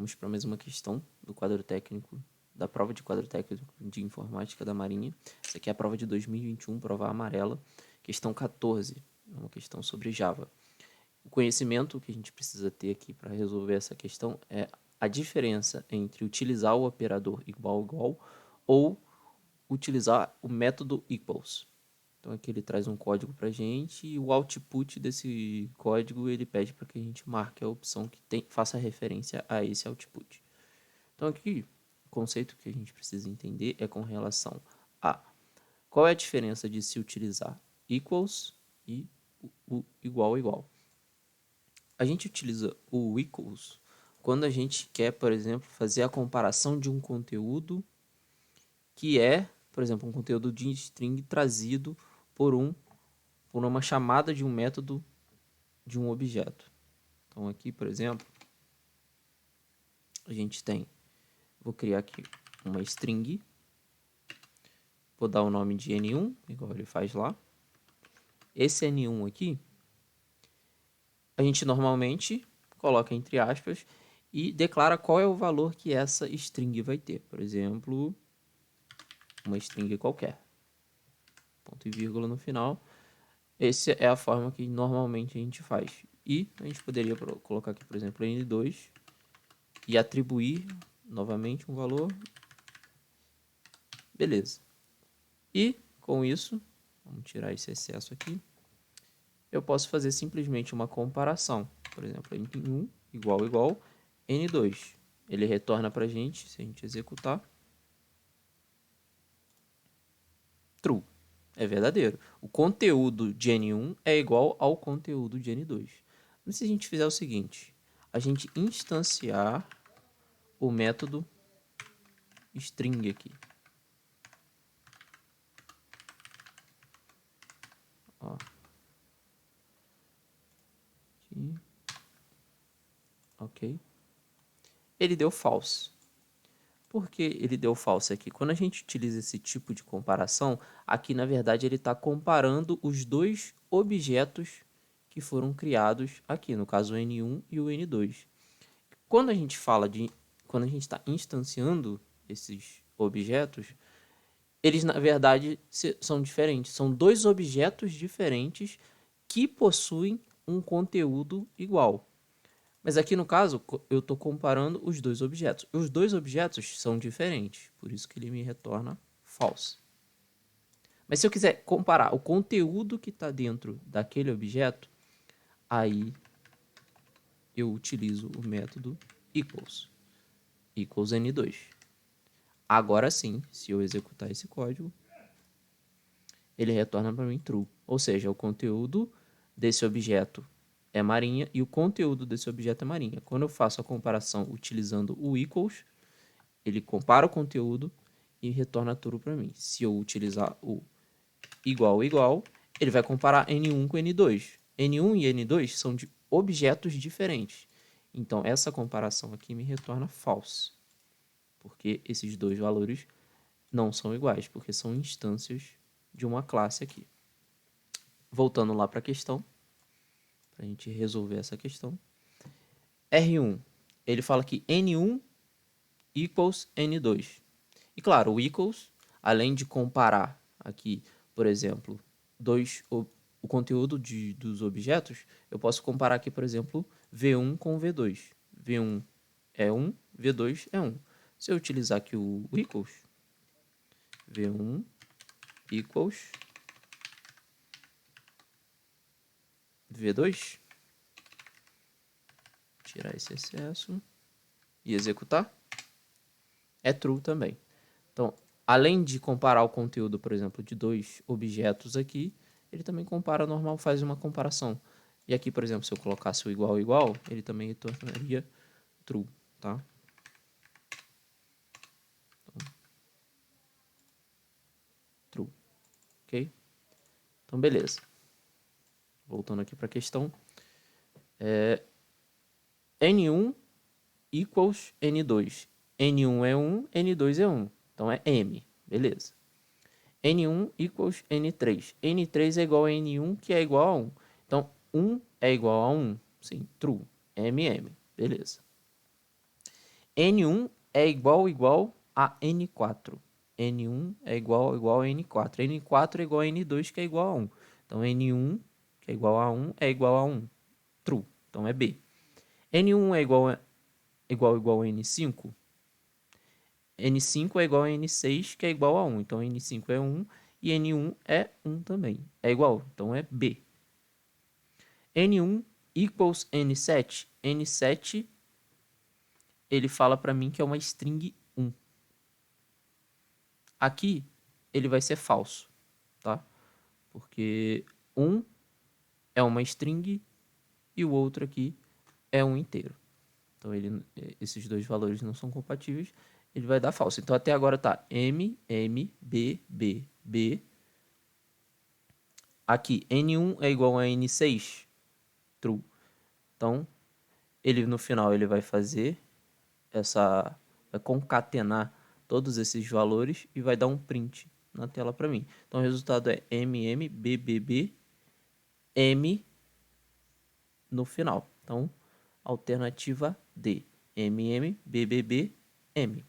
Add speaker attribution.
Speaker 1: Vamos para mais uma questão do quadro técnico, da prova de quadro técnico de informática da Marinha. Essa aqui é a prova de 2021, prova amarela, questão 14, é uma questão sobre Java. O conhecimento que a gente precisa ter aqui para resolver essa questão é a diferença entre utilizar o operador igual ou utilizar o método equals. Então aqui ele traz um código para a gente e o output desse código ele pede para que a gente marque a opção que faça referência a esse output. Então aqui o conceito que a gente precisa entender é com relação a qual é a diferença de se utilizar equals e o igual. A gente utiliza o equals quando a gente quer, por exemplo, fazer a comparação de um conteúdo que é, por exemplo, um conteúdo de string trazido por uma chamada de um método de um objeto. Então aqui, por exemplo, a gente tem, vou criar aqui uma string, vou dar o nome de N1, igual ele faz lá. Esse N1 aqui, a gente normalmente coloca entre aspas e declara qual é o valor que essa string vai ter. Por exemplo, uma string qualquer. Ponto e vírgula no final. Essa é a forma que normalmente a gente faz. E a gente poderia colocar aqui, por exemplo, N2 e atribuir novamente um valor. Beleza. E com isso, vamos tirar esse excesso aqui, eu posso fazer simplesmente uma comparação. Por exemplo, N1 igual N2. Ele retorna para a gente, se a gente executar, true. É verdadeiro. O conteúdo de N1 é igual ao conteúdo de N2. Mas se a gente fizer o seguinte, a gente instanciar o método string aqui. Ó. Aqui. Ok. Ele deu false. Por que ele deu false aqui? Quando a gente utiliza esse tipo de comparação, aqui na verdade ele está comparando os dois objetos que foram criados aqui, no caso o N1 e o N2. Quando a gente está instanciando esses objetos, eles na verdade são diferentes, são dois objetos diferentes que possuem um conteúdo igual. Mas aqui no caso, eu estou comparando os dois objetos. Os dois objetos são diferentes, por isso que ele me retorna false. Mas se eu quiser comparar o conteúdo que está dentro daquele objeto, aí eu utilizo o método equals N2. Agora sim, se eu executar esse código, ele retorna para mim true. Ou seja, o conteúdo desse objeto é marinha e o conteúdo desse objeto é marinha. Quando eu faço a comparação utilizando o equals, ele compara o conteúdo e retorna true para mim. Se eu utilizar o igual, ele vai comparar N1 com N2. N1 e N2 são de objetos diferentes. Então, essa comparação aqui me retorna false, porque esses dois valores não são iguais, porque são instâncias de uma classe aqui. Voltando lá para a questão, para a gente resolver essa questão. R1, ele fala que N1 equals N2. E claro, o equals, além de comparar aqui, por exemplo, o conteúdo dos objetos, eu posso comparar aqui, por exemplo, V1 com V2. V1 é 1, V2 é 1. Se eu utilizar aqui o equals, V1 equals V2, tirar esse excesso e executar, é true também. Então, além de comparar o conteúdo, por exemplo, de dois objetos aqui, ele também compara normal, faz uma comparação. E aqui, por exemplo, se eu colocasse o igual, ele também retornaria true, tá? Então, true, ok? Então, beleza. Voltando aqui para a questão. N1 equals N2. N1 é 1, N2 é 1. Então, é M, beleza. N1 equals N3. N3 é igual a N1, que é igual a 1. Então, 1 é igual a 1. Sim, true. MM, beleza. N1 é igual a N4. N1 é igual a N4. N4 é igual a N2, que é igual a 1. Então, N1, que é igual a 1, é igual a 1. True. Então, é B. N1 é igual a N5. N5 é igual a N6, que é igual a 1. Então, N5 é 1 e N1 é 1 também. É igual. Então, é B. N1 equals N7. N7, ele fala para mim que é uma string 1. Aqui, ele vai ser falso, tá? Porque 1 é uma string e o outro aqui é um inteiro. Então, esses dois valores não são compatíveis, ele vai dar falso. Então, até agora tá M, M, B, B, B. Aqui, N1 é igual a N6, true. Então, ele no final ele vai fazer vai concatenar todos esses valores e vai dar um print na tela para mim. Então, o resultado é MM, BBB, M no final. Então, alternativa D, MM, BBB, M.